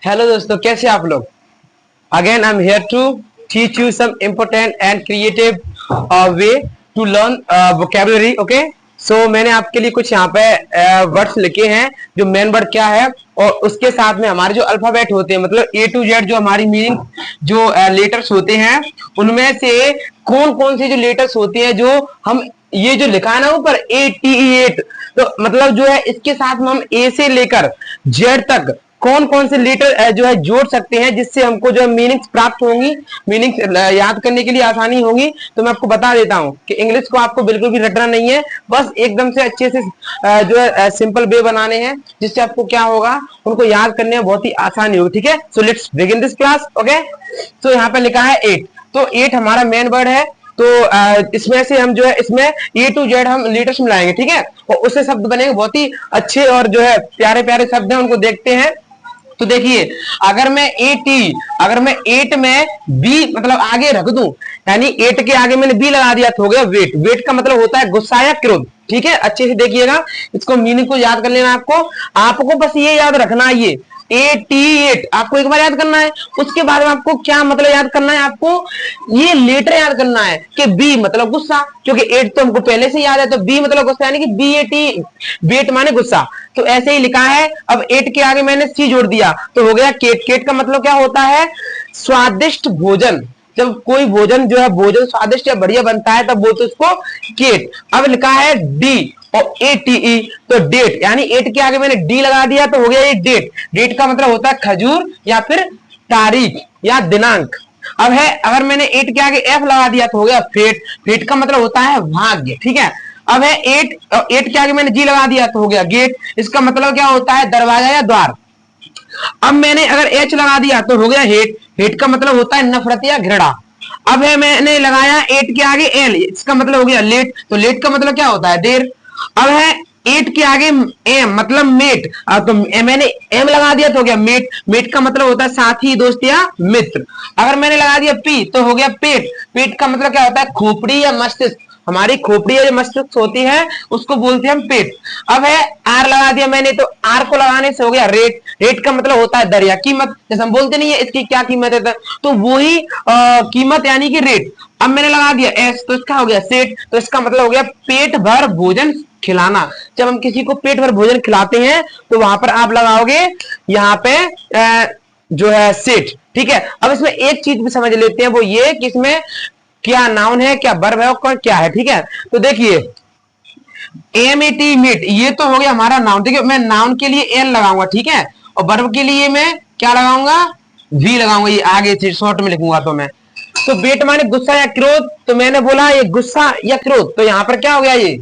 Hello दोस्तों, कैसे आप लोग। Again I am here to teach you some important and creative way to learn vocabulary. Okay, so मैंने आपके लिए कुछ यहाँ पे वर्ड्स लिखे हैं। जो मेन वर्ड क्या है और उसके साथ में हमारे जो अल्फाबेट होते हैं, मतलब ए टू जेड जो हमारी मीनिंग जो लेटर्स होते हैं, उनमें से कौन कौन से जो लेटर्स होते हैं जो हम ये जो लिखा है ना ऊपर ATE8, तो मतलब जो है इसके साथ में हम ए से लेकर जेड तक कौन कौन से लेटर जो है जोड़ सकते हैं जिससे हमको जो है मीनिंग्स प्राप्त होंगी, मीनिंग्स याद करने के लिए आसानी होगी। तो मैं आपको बता देता हूं कि इंग्लिश को आपको बिल्कुल भी रटना नहीं है, बस एकदम से अच्छे से जो है सिंपल वे बनाने हैं जिससे आपको क्या होगा, उनको याद करने में बहुत ही आसानी होगी। ठीक है, so let's begin this class. Okay, तो यहाँ पे लिखा है 8, तो 8 हमारा मेन वर्ड है। तो इसमें से हम जो है इसमें ए टू जेड हम लेटर्स मिलाएंगे। ठीक है, और उससे शब्द बनेंगे बहुत ही अच्छे और जो है प्यारे प्यारे शब्द हैं, उनको देखते हैं। तो देखिए, अगर मैं 8 में बी मतलब आगे रख दूं, यानी 8 के आगे मैंने बी लगा दिया तो हो गया वेट। वेट का मतलब होता है गुस्सा या क्रोध। ठीक है, अच्छे से देखिएगा, इसको मीनिंग को याद कर लेना। आपको बस ये याद रखना है, ये 88 आपको एक बार याद करना है। उसके बाद में आपको क्या मतलब याद करना है, आपको ये लेटर याद करना है कि बी मतलब गुस्सा, क्योंकि 8 तो हमको पहले से याद है, तो बी मतलब गुस्सा, यानी कि BAT, बेट माने गुस्सा। तो ऐसे ही लिखा है। अब 8 के आगे मैंने सी जोड़ दिया तो हो गया केट। केट का मतलब क्या होता है, स्वादिष्ट भोजन। जब कोई भोजन जो है भोजन स्वादिष्ट या बढ़िया बनता है तब बोलते उसको केट। अब लिखा है डी और ATE, तो डेट, यानी 8 के आगे मैंने डी लगा दिया तो हो गया ये डेट। डेट का मतलब होता है खजूर या फिर तारीख या दिनांक। अब है, अगर मैंने 8 के आगे F लगा दिया तो हो गया फेट। फेट का मतलब होता है भाग्य। ठीक है, अब है 8 के आगे मैंने जी लगा दिया तो हो गया गेट। इसका मतलब क्या होता है, दरवाजा या द्वार। अब मैंने अगर H लगा दिया तो हो गया हेट। हेट का मतलब होता है नफरत या घृणा। अब है, मैंने लगाया 8 के आगे L, इसका मतलब हो गया लेट। तो लेट का मतलब क्या होता है, देर। अब है 8 के आगे एम मतलब मेट, तो मैंने एम लगा दिया तो हो गया मेट। मेट का मतलब होता है साथी, दोस्त या मित्र। अगर मैंने लगा दिया पी तो हो गया पेट। पेट का मतलब क्या होता है, खोपड़ी या मस्तिष्क। हमारी खोपड़ी या मस्तिष्क होती है उसको बोलते हैं हम पेट। अब है आर लगा दिया मैंने, तो आर को लगाने से हो गया रेट। रेट का मतलब होता है दर या कीमत। जैसे हम बोलते नहीं है इसकी क्या कीमत है, तो वही कीमत यानी कि रेट। अब मैंने लगा दिया एस तो इसका हो गया सेट। तो इसका मतलब हो गया पेट भर भोजन खिलाना। जब हम किसी को पेट भर भोजन खिलाते हैं तो वहां पर आप लगाओगे यहाँ पे जो है सेट। ठीक है, अब इसमें एक चीज भी समझ लेते हैं, वो ये कि इसमें क्या नाउन है, क्या वर्ब है और क्या है। ठीक है, तो देखिए MET मीट, ये तो हो गया हमारा नाउन। देखिए, मैं नाउन के लिए एल लगाऊंगा, ठीक है, और वर्ब के लिए मैं क्या लगाऊंगा, वी लगाऊंगा। ये आगे से शॉर्ट में लिखूंगा तो मैं, तो बेट माने गुस्सा या क्रोध, तो मैंने बोला ये गुस्सा या क्रोध, तो यहां पर क्या हो गया, ये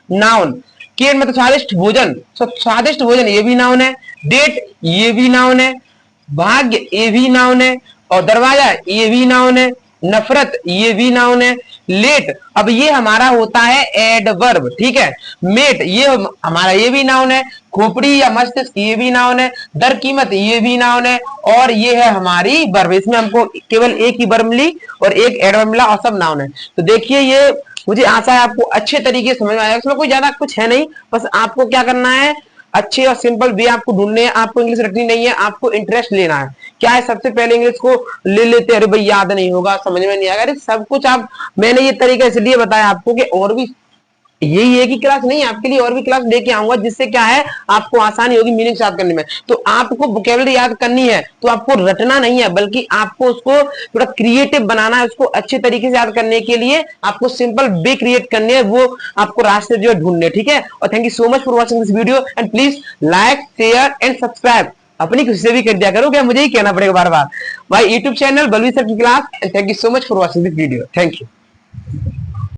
नाउन। केट मतलब स्वादिष्ट भोजन, स्वादिष्ट भोजन ये भी नाउन है। डेट ये भी नाउन है। भाग्य ये भी नाउन है। और दरवाजा ये भी नाउन है। नफरत ये भी नाउन है। लेट, अब ये हमारा होता है एडवर्ब। ठीक है, मेट ये हमारा ये भी नाउन है। खोपड़ी या मस्तिष्क ये भी नाउन है। दर कीमत ये भी नाउन है। और ये है हमारी वर्ब। इसमें हमको केवल एक ही वर्ब मिली और एक एडवर्ब मिला और सब नाउन है। तो देखिए, ये मुझे आशा है आपको अच्छे तरीके से समझ में आएगा। इसमें कोई ज्यादा कुछ है नहीं, बस आपको क्या करना है, अच्छे और सिंपल वे आपको ढूंढने हैं। आपको इंग्लिश रटनी नहीं है, आपको इंटरेस्ट लेना है। क्या है, सबसे पहले इंग्लिश को ले लेते हैं, अरे भाई याद नहीं होगा, समझ में नहीं आएगा। अरे सब कुछ आप, मैंने ये तरीका इसलिए बताया आपको कि और भी यही एक ही क्लास नहीं, आपके लिए और भी क्लास लेके आऊंगा, जिससे क्या है आपको आसानी होगी मीनिंग याद करने में। तो आपको वोकैबुलरी याद करनी है तो आपको रटना नहीं है, बल्कि आपको उसको थोड़ा क्रिएटिव बनाना है। उसको अच्छे तरीके से याद करने के लिए आपको सिंपल वे क्रिएट करने है, वो आपको रास्ते जो है ढूंढने। ठीक है, और thank you so much for watching this video and please like share and subscribe. अपनी खुशी से भी कर दिया करो, क्या मुझे ही कहना पड़ेगा बार बार। My YouTube channel Balveer sir की class, and thank you so much for watching this video. Thank you.